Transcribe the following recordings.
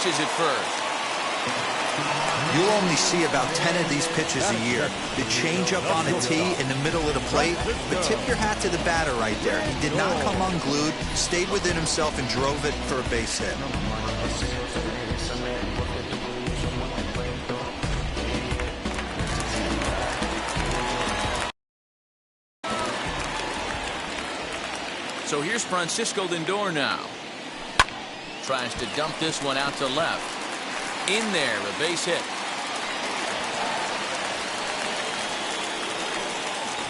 pitches at first. You'll only see about 10 of these pitches a year. The changeup on a tee in the middle of the plate. But tip your hat to the batter right there. He did not come unglued, stayed within himself, and drove it for a base hit. So here's Francisco Lindor now. Tries to dump this one out to left. In there, a base hit.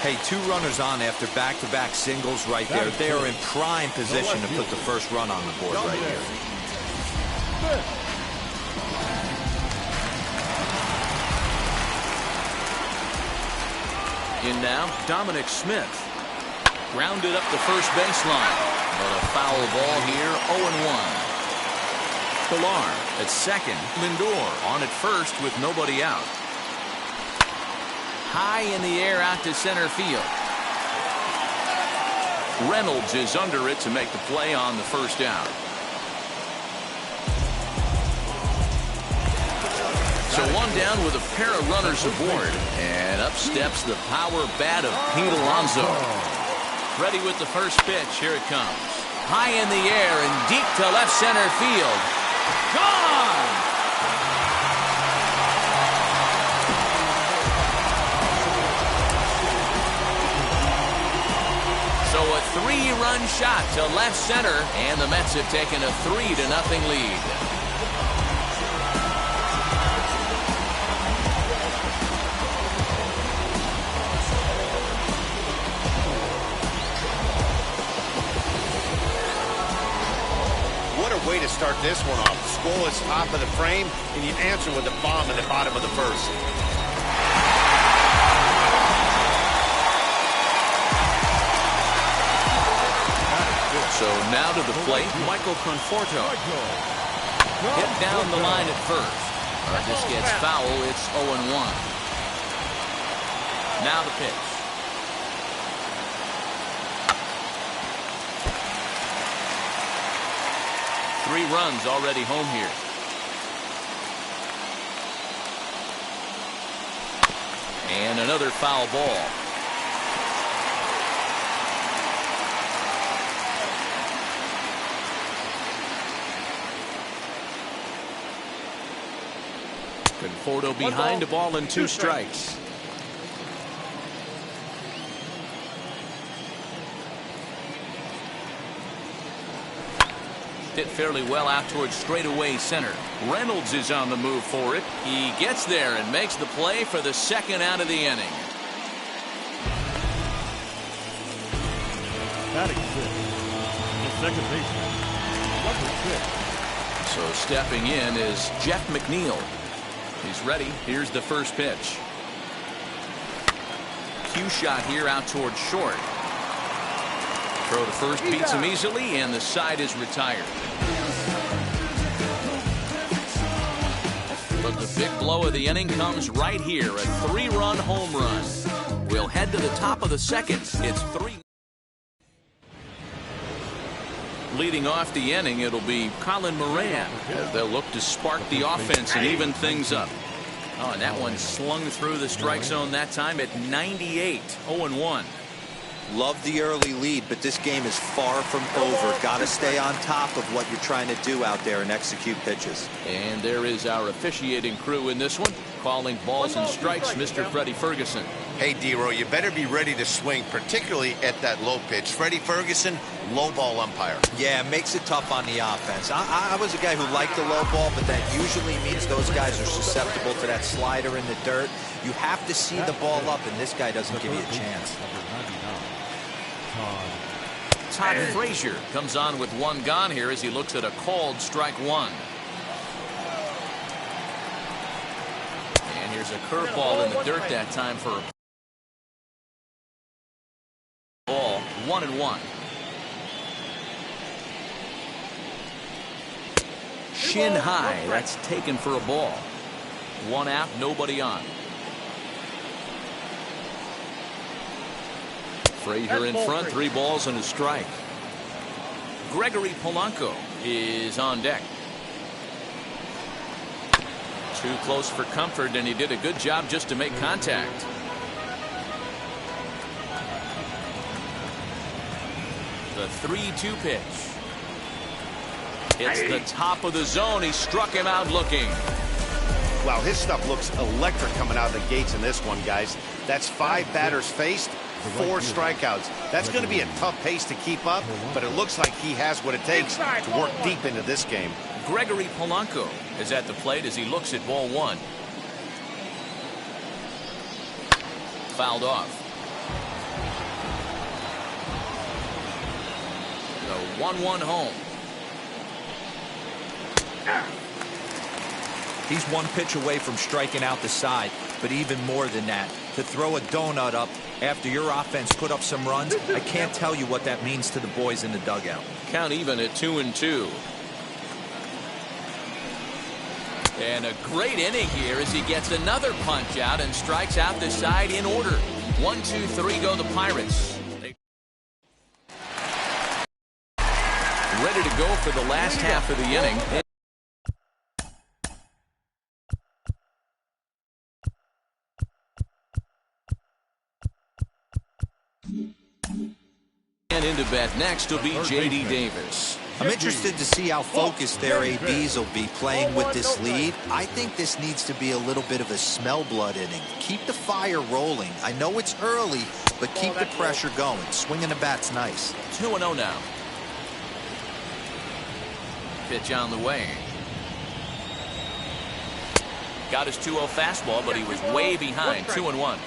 Hey, 2 runners on after back-to-back singles right there. They are in prime position to put the first run on the board right here. In now, Dominic Smith. Grounded up the first baseline. But a foul ball here, 0-1. Pilar at second. Lindor on at first with nobody out. High in the air out to center field. Reynolds is under it to make the play on the first out. So one down with a pair of runners aboard. And up steps the power bat of Pete Alonso. Ready with the first pitch. Here it comes. High in the air and deep to left center field. Gone! So a 3-run shot to left center, and the Mets have taken a 3-0 lead. Way to start this one off. Scoreless top of the frame, and you answer with a bomb in the bottom of the first. So now to the plate, Michael Conforto. Hit down the line at first. This gets foul. It's 0-1. Now the pitch. Three runs already home here. And another foul ball. Conforto behind, a ball and 2 strikes. Hit fairly well out towards straightaway center. Reynolds is on the move for it. He gets there and makes the play for the second out of the inning. Batting fifth, the second baseman, number 6. So stepping in is Jeff McNeil. He's ready. Here's the first pitch. Cue shot here out towards short. Throw to first beats him easily, and the side is retired. But the big blow of the inning comes right here, a 3-run home run. We'll head to the top of the second. It's 3. Leading off the inning, it'll be Colin Moran, as they'll look to spark the offense and even things up. Oh, and that one slung through the strike zone that time at 98, 0-1. Love the early lead, but this game is far from over. Got to stay on top of what you're trying to do out there and execute pitches. And there is our officiating crew in this one, calling balls and strikes, Mr. Freddie Ferguson. Hey, D-Row, you better be ready to swing, particularly at that low pitch. Freddie Ferguson, low ball umpire. Yeah, makes it tough on the offense. I was a guy who liked the low ball, but that usually means those guys are susceptible to that slider in the dirt. You have to see the ball up, and this guy doesn't give you a chance. Todd Frazier comes on with one gone here as he looks at a called strike one. And here's a curveball in the dirt that time for a ball. 1-1. Shin high. That's taken for a ball. One out, nobody on. Frazier in front, 3 balls and a strike. Gregory Polanco is on deck. Too close for comfort, and he did a good job just to make contact. The 3-2 pitch. It's the top of the zone. He struck him out looking. Wow, his stuff looks electric coming out of the gates in this one, guys. That's 5 batters faced, 4 strikeouts. That's going to be a tough pace to keep up, but it looks like he has what it takes to work deep into this game. Gregory Polanco is at the plate as he looks at ball 1. Fouled off. The 1-1 home. He's one pitch away from striking out the side, but even more than that, to throw a donut up after your offense put up some runs, I can't tell you what that means to the boys in the dugout. Count even at 2-2. And a great inning here as he gets another punch out and strikes out the side in order. 1, 2, 3 go the Pirates. Ready to go for the last half of the inning. And into bat next will be J.D. Davis. I'm interested to see how focused their ABs will be playing with this lead. I think this needs to be a little bit of a smell blood inning. Keep the fire rolling. I know it's early, but keep the pressure going. Swinging the bat's nice. 2-0 now. Pitch on the way. Got his 2-0 fastball, but he was way behind. 2-1.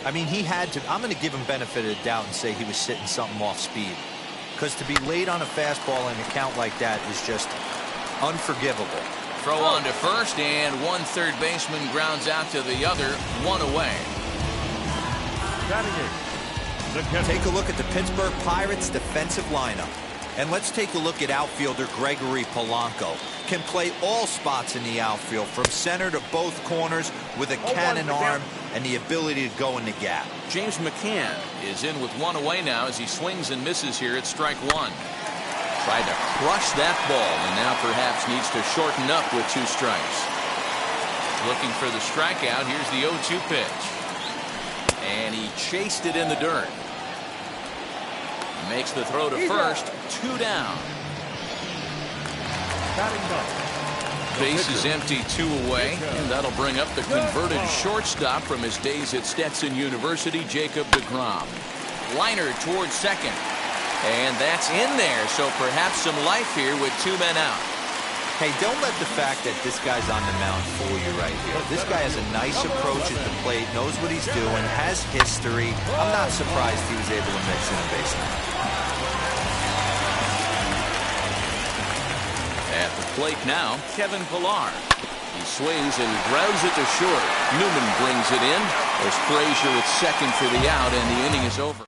I mean, he had to. I'm going to give him benefit of the doubt and say he was sitting something off speed. Because to be late on a fastball in a count like that is just unforgivable. Throw on to first, and one third baseman grounds out to the other. 1 away. Take a look at the Pittsburgh Pirates defensive lineup. And let's take a look at outfielder Gregory Polanco. Can play all spots in the outfield, from center to both corners, with a cannon arm and the ability to go in the gap. James McCann is in with 1 away now as he swings and misses here at strike 1. Tried to crush that ball, and now perhaps needs to shorten up with 2 strikes. Looking for the strikeout. Here's the 0-2 pitch. And he chased it in the dirt. Makes the throw to first. 2 down. Base is empty, 2 away, and that'll bring up the converted shortstop from his days at Stetson University, Jacob deGrom. Liner towards second, and that's in there, so perhaps some life here with 2 men out. Hey, don't let the fact that this guy's on the mound fool you right here. This guy has a nice approach at the plate, knows what he's doing, has history. I'm not surprised he was able to mix in a base runner. At the plate now, Kevin Pillar. He swings and grounds it to short. Newman brings it in as Frazier at second for the out, and the inning is over.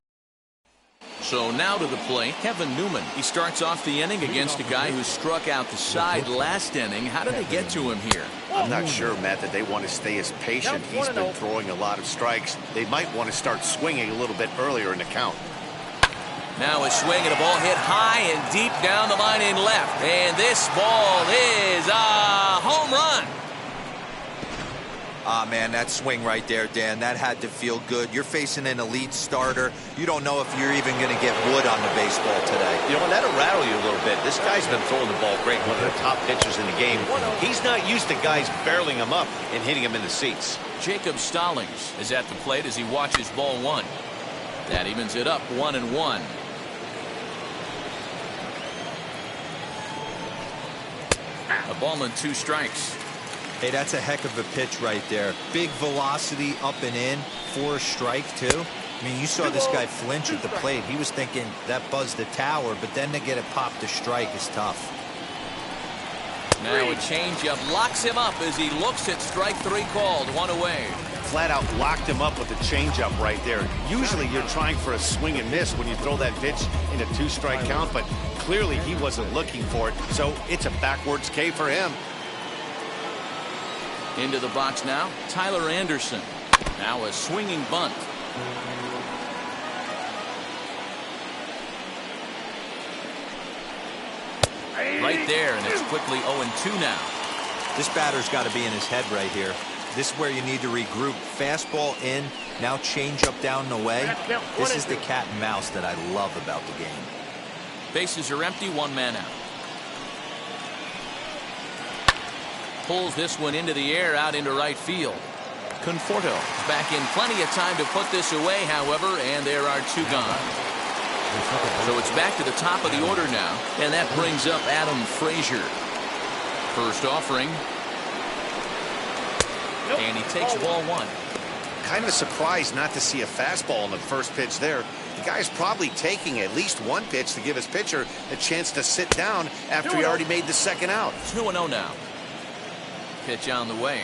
So now to the plate, Kevin Newman. He starts off the inning against a guy who struck out the side last inning. How did they get to him here? I'm not sure, Matt, that they want to stay as patient. He's been throwing a lot of strikes. They might want to start swinging a little bit earlier in the count. Now a swing and a ball hit high and deep down the line in left. And this ball is a home run. Ah, man, that swing right there, Dan, that had to feel good. You're facing an elite starter. You don't know if you're even going to get wood on the baseball today. You know, that'll rattle you a little bit. This guy's been throwing the ball great, one of the top pitchers in the game. He's not used to guys barreling him up and hitting him in the seats. Jacob Stallings is at the plate as he watches ball 1. That evens it up 1-1. A ball and 2 strikes. Hey, that's a heck of a pitch right there. Big velocity up and in for a strike, too. I mean, you saw this guy flinch at the plate. He was thinking that buzzed the tower, but then to get it popped to strike is tough. Now a changeup locks him up as he looks at strike 3 called. 1 away. Flat out locked him up with a changeup right there. Usually you're trying for a swing and miss when you throw that pitch in a 2-strike count, but clearly he wasn't looking for it, so it's a backwards K for him. Into the box now, Tyler Anderson. Now a swinging bunt. Right there, and it's quickly 0-2 now. This batter's got to be in his head right here. This is where you need to regroup. Fastball in, now change up down and away. This is the cat and mouse that I love about the game. Bases are empty, one man out. Pulls this one into the air, out into right field. Conforto is back in plenty of time to put this away, however, and there are two gone. So it's back to the top of the order now, and that brings up Adam Frazier. First offering. And he takes ball one. Kind of surprised not to see a fastball in the first pitch there. The guy's probably taking at least one pitch to give his pitcher a chance to sit down after he already made the second out. 2-0 now. Pitch on the way.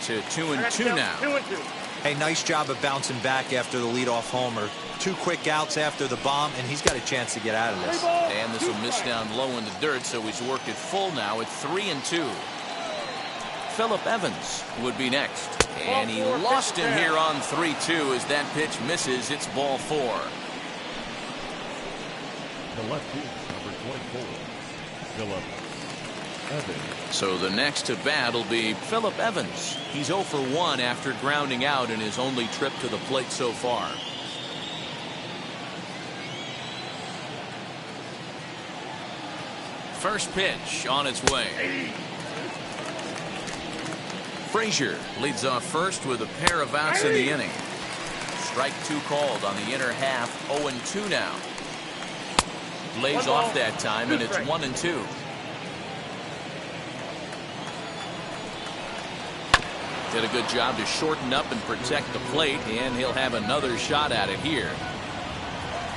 To 2-2 now. Hey, nice job of bouncing back after the leadoff homer. 2 quick outs after the bomb, and he's got a chance to get out of this. And this will miss down low in the dirt, so he's worked it full now at 3-2. Phillip Evans would be next. And he lost him here on 3-2 as that pitch misses. It's ball 4. The left field, number 24, Phillip Evans. So the next to bat will be Phillip Evans. He's 0 for 1 after grounding out in his only trip to the plate so far. First pitch on its way. Frazier leads off first with a pair of outs in the inning. Strike 2 called on the inner half. 0-2 now. Lays off that time, and it's 1-2. Did a good job to shorten up and protect the plate, and he'll have another shot at it here.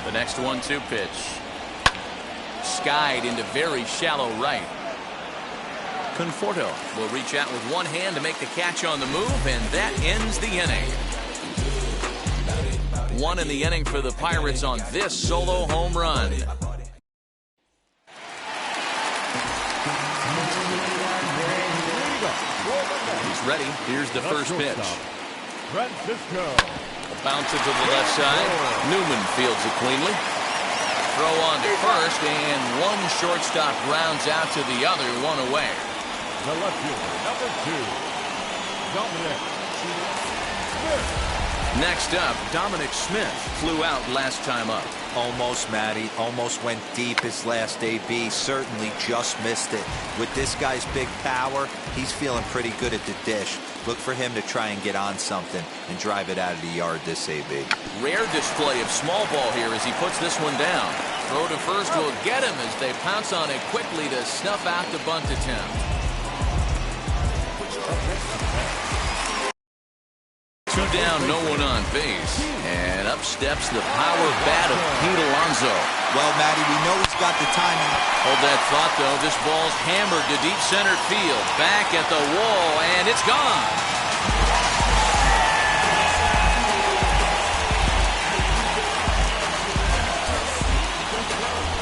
The next 1-2 pitch. Skied into very shallow right. Conforto will reach out with one hand to make the catch on the move, and that ends the inning. 1 in the inning for the Pirates on this solo home run. He's ready. Here's the first pitch. Francisco. Bounce it to the left side. Newman fields it cleanly. Throw on to first, and one shortstop rounds out to the other, one away. The left fielder, number 2, Dominic Smith. Next up, Dominic Smith flew out last time up. Almost, Matty. Almost went deep his last AB. Certainly just missed it. With this guy's big power, he's feeling pretty good at the dish. Look for him to try and get on something and drive it out of the yard this AB. Rare display of small ball here as he puts this one down. Throw to first will get him as they pounce on it quickly to snuff out the bunt attempt. 2 down, no one on base. And up steps the power bat of Pete Alonso. Well, Matty, we know he's got the timing. Hold that thought, though. This ball's hammered to deep center field. Back at the wall, and it's gone.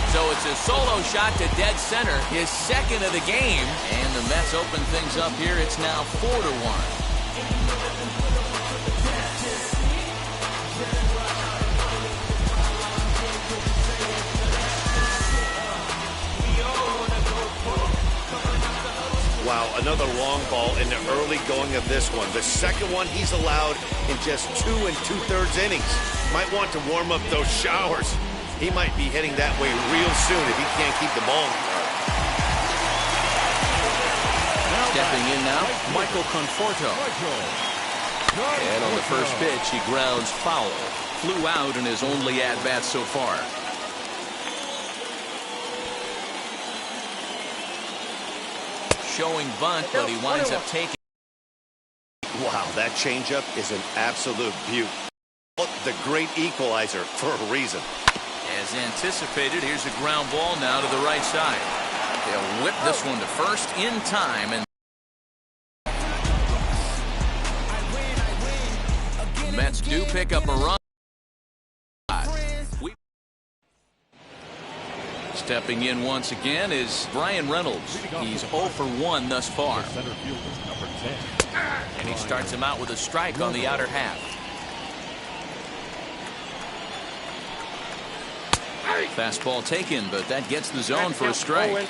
So it's a solo shot to dead center, his second of the game. And the Mets open things up here. It's now 4-1. Wow, another long ball in the early going of this one. The second one he's allowed in just 2 2/3 innings. Might want to warm up those showers. He might be heading that way real soon if he can't keep the ball in the yard. Stepping in now, Michael Conforto. And on the first pitch, he grounds foul. Flew out in his only at-bat so far. Showing bunt, but he winds up taking. Wow, that changeup is an absolute beaut. The great equalizer for a reason. As anticipated, here's a ground ball now to the right side. They'll whip this one to first in time, and the Mets do pick up a run. Stepping in once again is Brian Reynolds. He's 0 for 1 thus far. Center fielder, number 10. And he starts him out with a strike on the outer half. Fastball taken, but that gets the zone for a strike.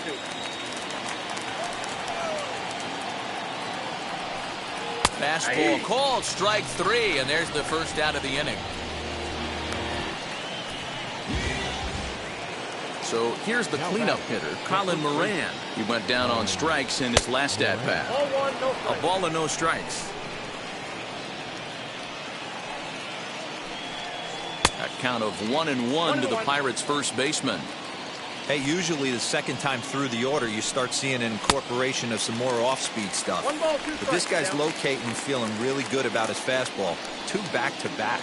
Fastball called, strike 3, and there's the first out of the inning. So here's the cleanup hitter, Colin Moran. He went down on strikes in his last at-bat. A ball and no strikes. A count of 1-1 to the Pirates' first baseman. Hey, usually the second time through the order, you start seeing an incorporation of some more off-speed stuff. But this guy's locating and feeling really good about his fastball. 2 back-to-back.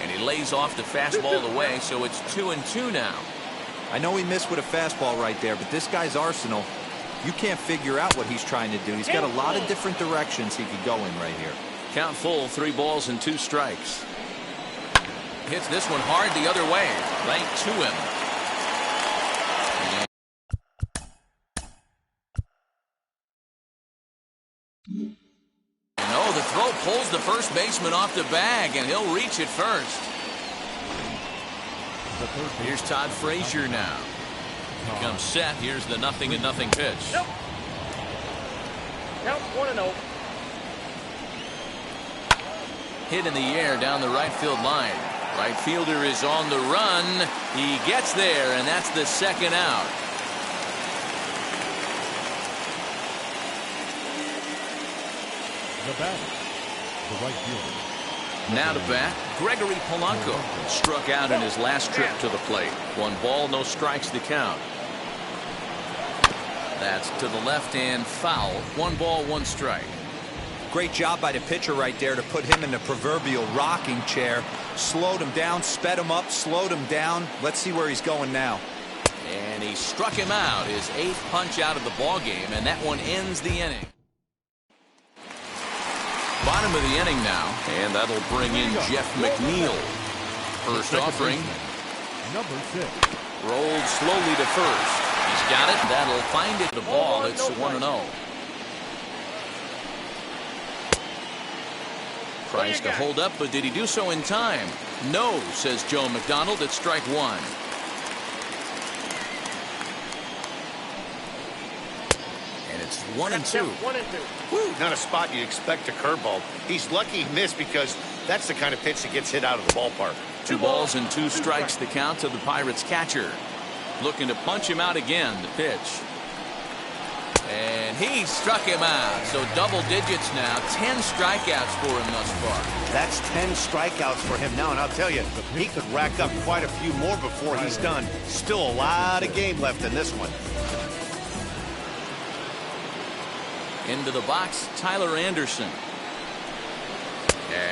And he lays off the fastball away, so it's 2-2 now. I know he missed with a fastball right there, but this guy's arsenal, you can't figure out what he's trying to do. He's got a lot of different directions he could go in right here. Count full, 3 balls and 2 strikes. Hits this one hard the other way, right to him. No, the throw pulls the first baseman off the bag, and he'll reach it first. Here's Todd Frazier now. He comes set. Here's the 0-0 pitch. Nope. Count 1-0. Hit in the air down the right field line. Right fielder is on the run. He gets there, and that's the second out. The batter, the right fielder. Now to bat, Gregory Polanco. Struck out in his last trip to the plate. 1 ball, no strikes to count. That's to the left and foul. 1 ball, 1 strike. Great job by the pitcher right there to put him in the proverbial rocking chair. Slowed him down, sped him up, slowed him down. Let's see where he's going now. And he struck him out, his 8th punch out of the ball game, and that one ends the inning. Bottom of the inning now, and that'll bring in Jeff McNeil. First offering. Number 6. Rolled slowly to first. He's got it. That'll find it. The ball. It's 1-0. Tries to hold up, but did he do so in time? No, says Joe McDonald at strike 1. And it's 1-2. 1-2. Woo, not a spot you'd expect a curveball. He's lucky he missed because that's the kind of pitch that gets hit out of the ballpark. 2 balls and 2 strikes the count to the Pirates catcher. Looking to punch him out again. The pitch. And he struck him out. So double digits now. 10 strikeouts for him thus far. That's 10 strikeouts for him now, and I'll tell you, he could rack up quite a few more before he's done. Still a lot of game left in this one. Into the box, Tyler Anderson.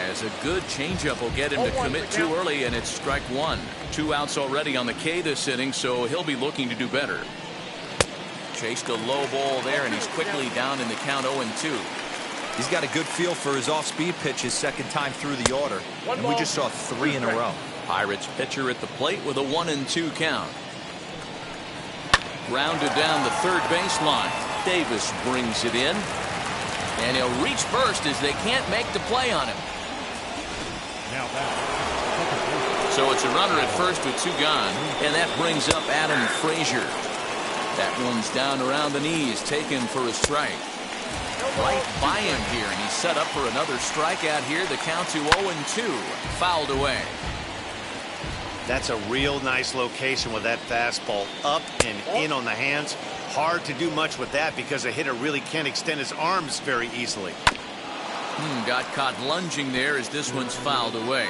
As a good changeup will get him to commit too early, and it's strike 1. 2 outs already on the K this inning, so he'll be looking to do better. Chased a low ball there, and he's quickly down in the count 0-2. He's got a good feel for his off-speed pitches second time through the order. And we just saw 3 in a row. Pirates pitcher at the plate with a 1-2 count. Grounded down the third baseline. Davis brings it in. And he'll reach first as they can't make the play on him. Now back. So it's a runner at first with 2 gone. And that brings up Adam Frazier. That one's down around the knees, taken for a strike. Right by him here, and he's set up for another strikeout here. The count to 0-2, fouled away. That's a real nice location with that fastball up and in on the hands. Hard to do much with that because a hitter really can't extend his arms very easily. Got caught lunging there as this one's fouled away.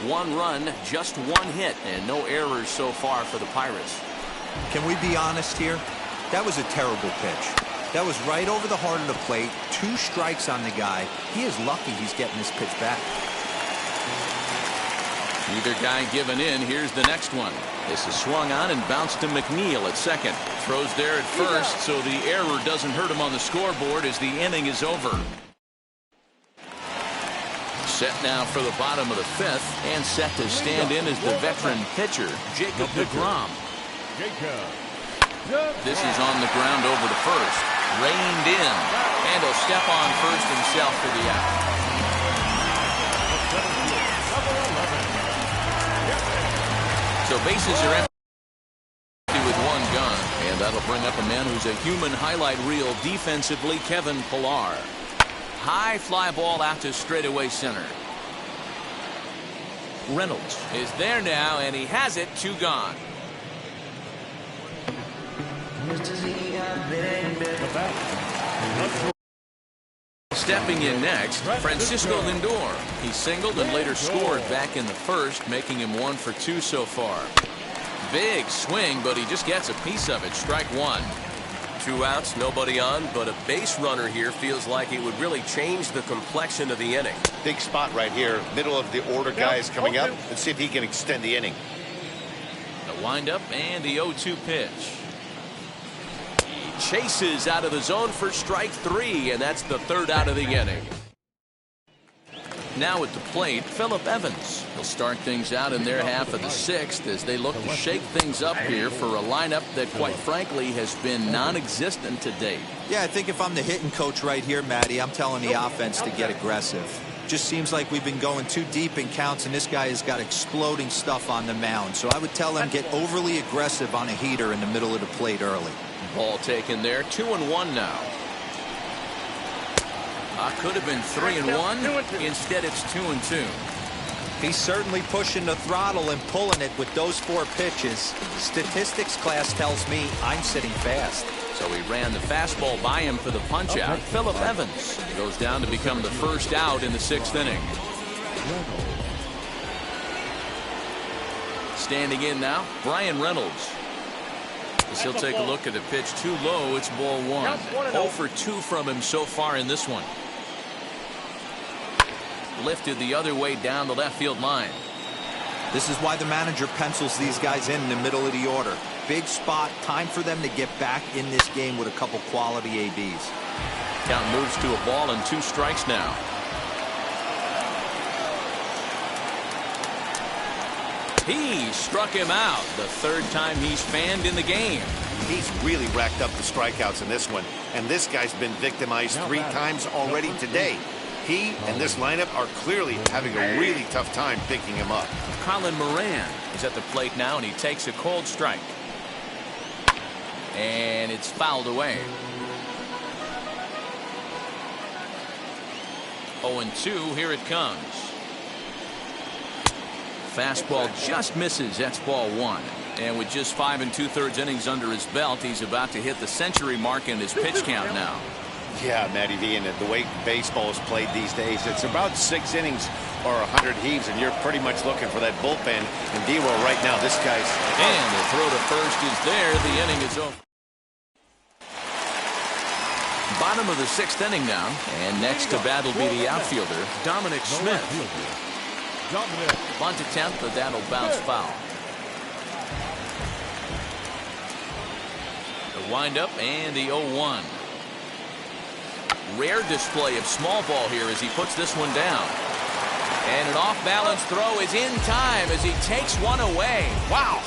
1 run, just 1 hit, and no errors so far for the Pirates. Can we be honest here? That was a terrible pitch. That was right over the heart of the plate. 2 strikes on the guy. He is lucky he's getting this pitch back. Neither guy giving in. Here's the next one. This is swung on and bounced to McNeil at second. Throws there at first, so the error doesn't hurt him on the scoreboard as the inning is over. Set now for the bottom of the fifth, and set to stand in as the veteran pitcher, Jacob deGrom. This is on the ground over to first. Reined in, and he'll step on first himself for the out. So bases are empty with one gun, and that'll bring up a man who's a human highlight reel defensively, Kevin Pillar. High fly ball out to straightaway center. Reynolds is there now, and he has it. 2 gone. Stepping in next, Francisco Lindor. He singled and later scored back in the first, making him 1 for 2 so far. Big swing, but he just gets a piece of it. Strike 1. 2 outs, nobody on, but a base runner here feels like it would really change the complexion of the inning. Big spot right here. Middle of the order guys coming up. Let's see if he can extend the inning. The windup and the 0-2 pitch. He chases out of the zone for strike 3, and that's the 3rd out of the inning. Now at the plate, Phillip Evans. He'll start things out in their half of the 6th as they look to shake things up here for a lineup that, quite frankly, has been non-existent to date. Yeah, I think if I'm the hitting coach right here, Matty, I'm telling the offense to get aggressive. Just seems like we've been going too deep in counts, and this guy has got exploding stuff on the mound. So I would tell him get overly aggressive on a heater in the middle of the plate early. Ball taken there. 2-1 now. Could have been 3-1. Instead, it's 2-2. He's certainly pushing the throttle and pulling it with those 4 pitches. Statistics class tells me I'm sitting fast. So he ran the fastball by him for the punch out. Phillip Evans goes down to become the 1st out in the 6th inning. Standing in now, Brian Reynolds. As he'll take a look at the pitch too low. It's ball 1. 0 for 2 from him so far in this one. Lifted the other way down the left field line. This is why the manager pencils these guys in the middle of the order. Big spot. Time for them to get back in this game with a couple quality ABs. Count moves to a ball and 2 strikes now. He struck him out. The 3rd time he's fanned in the game. He's really racked up the strikeouts in this one, and this guy's been victimized 3 times already today. He and this lineup are clearly having a really tough time picking him up. Colin Moran is at the plate now, and he takes a cold strike. And it's fouled away. 0-2, here it comes. Fastball just misses. That's ball 1. And with just 5 2/3 innings under his belt, he's about to hit the century mark in his pitch count now. Yeah, Matty V, and the way baseball is played these days, it's about 6 innings or 100 heaves, and you're pretty much looking for that bullpen. And D-Roll right now, this guy's... And the throw to first is there. The inning is over. Bottom of the 6th inning now, and next to bat will be the outfielder, Dominic Smith. Bunt attempt, but that'll bounce foul. The windup and the 0-1. Rare display of small ball here as he puts this one down. And an off-balance throw is in time as he takes one away. Wow.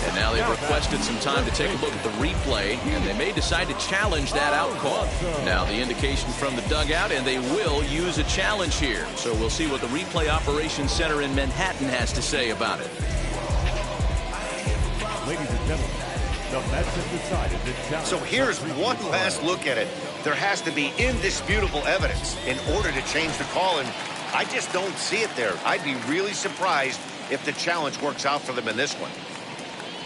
And now they've requested some time to take a look at the replay, and they may decide to challenge that out call. Now the indication from the dugout, and they will use a challenge here. So we'll see what the replay operations center in Manhattan has to say about it. Ladies and gentlemen, the match has decided to challenge. So here's one last look at it. There has to be indisputable evidence in order to change the call, and I just don't see it there. I'd be really surprised if the challenge works out for them in this one.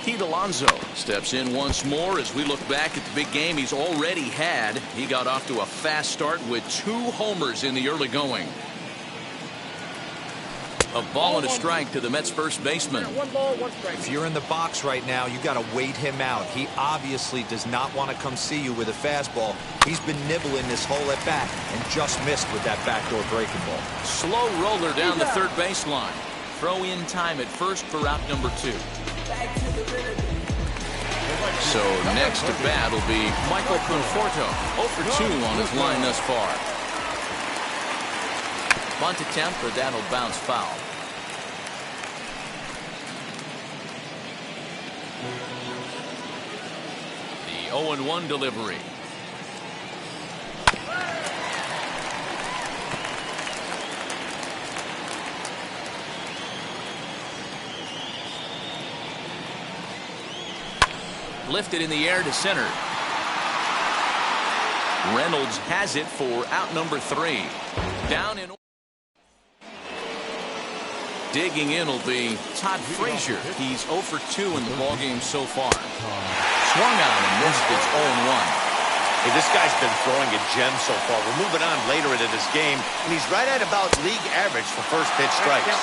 Pete Alonso steps in once more as we look back at the big game he's already had. He got off to a fast start with 2 homers in the early going. A ball and a strike to the Mets first baseman. 1 ball, 1 strike. If you're in the box right now, you got to wait him out. He obviously does not want to come see you with a fastball. He's been nibbling this whole at bat and just missed with that backdoor breaking ball. Slow roller down the third baseline. Throw in time at first for out number 2. So next to bat will be Michael Conforto. 0 for 2 on his line thus far. Bunt attempt, but that'll bounce foul. The 0-1 delivery. Lifted in the air to center. Reynolds has it for out number 3. Down in. Digging in will be Todd Frazier. He's 0 for 2 in the ballgame so far. Swung on and missed. It's 0-1. Hey, this guy's been throwing a gem so far. We're moving on later into this game, and he's right at about league average for first pitch strikes.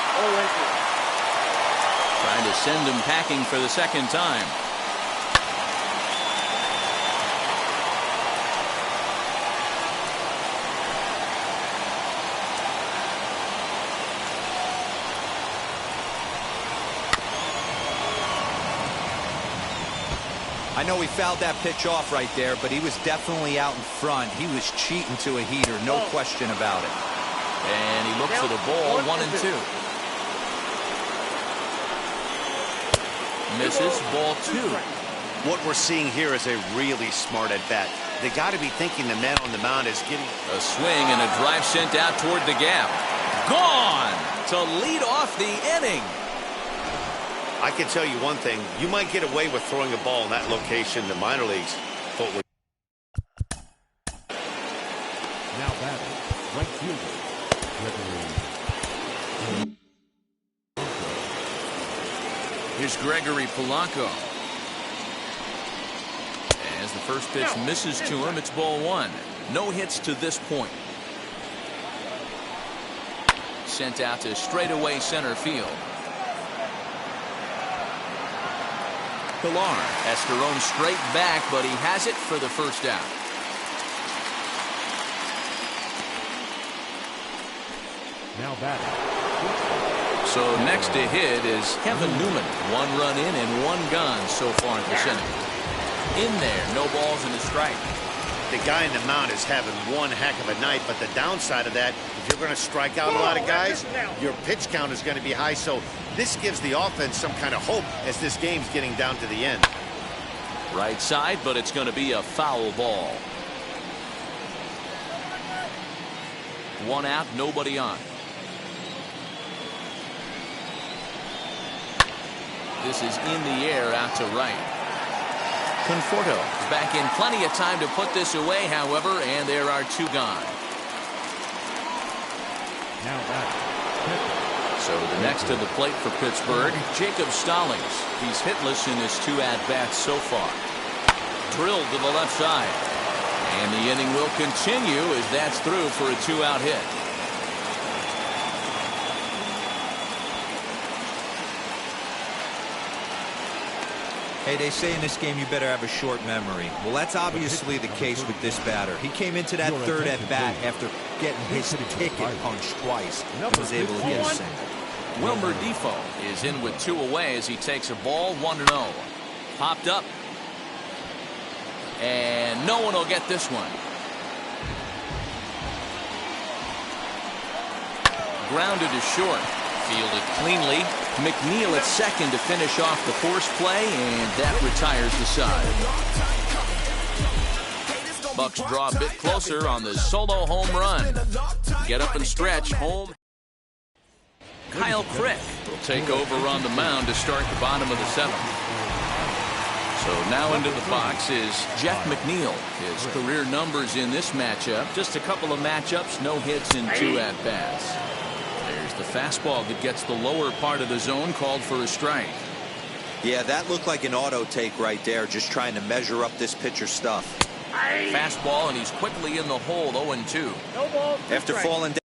Trying to send him packing for the second time. I know he fouled that pitch off right there, but he was definitely out in front. He was cheating to a heater, no question about it. And he looks for the ball, 1-2. Misses, ball 2. What we're seeing here is a really smart at-bat. They got to be thinking the man on the mound is getting a swing and a drive sent out toward the gap. Gone to lead off the inning. I can tell you one thing. You might get away with throwing a ball in that location in the minor leagues. But now batting, right fielder, Gregory. Here's Gregory Polanco. As the first pitch misses to him, it's ball 1. No hits to this point. Sent out to straightaway center field. Pilar has to roam straight back, but he has it for the first out. Now batting. So next to hit is Kevin Newman. 1 run in and 1 gone so far in this inning. In there, no balls and a strike. the guy in the mound is having one heck of a night, but the downside of that, if you're going to strike out a lot of guys, your pitch count is going to be high. So this gives the offense some kind of hope as this game's getting down to the end. Right side, but it's going to be a foul ball. 1 out, nobody on. This is in the air out to right. Conforto is back in plenty of time to put this away, however, and there are 2 gone. Now back. So the next to the plate for Pittsburgh, Jacob Stallings. He's hitless in his 2 at-bats so far. Drilled to the left side. And the inning will continue as that's through for a 2-out hit. Hey, they say in this game you better have a short memory. Well, that's obviously the case with this batter. He came into that third at-bat after getting his ticket punched twice and was able to get a single. Wilmer Defoe is in with 2 away as he takes a ball 1-0. Popped up. And no one will get this one. Grounded to short. Fielded cleanly. McNeil at second to finish off the force play, and that retires the side. Bucks draw a bit closer on the solo home run. Get up and stretch. Home. Kyle Crick will take over on the mound to start the bottom of the 7th. So now into the box is Jeff McNeil. His career numbers in this matchup, just a couple of matchups, no hits in 2 at-bats. There's the fastball that gets the lower part of the zone, called for a strike. Yeah, that looked like an auto take right there, just trying to measure up this pitcher's stuff. Fastball, and he's quickly in the hole, 0-2. After falling down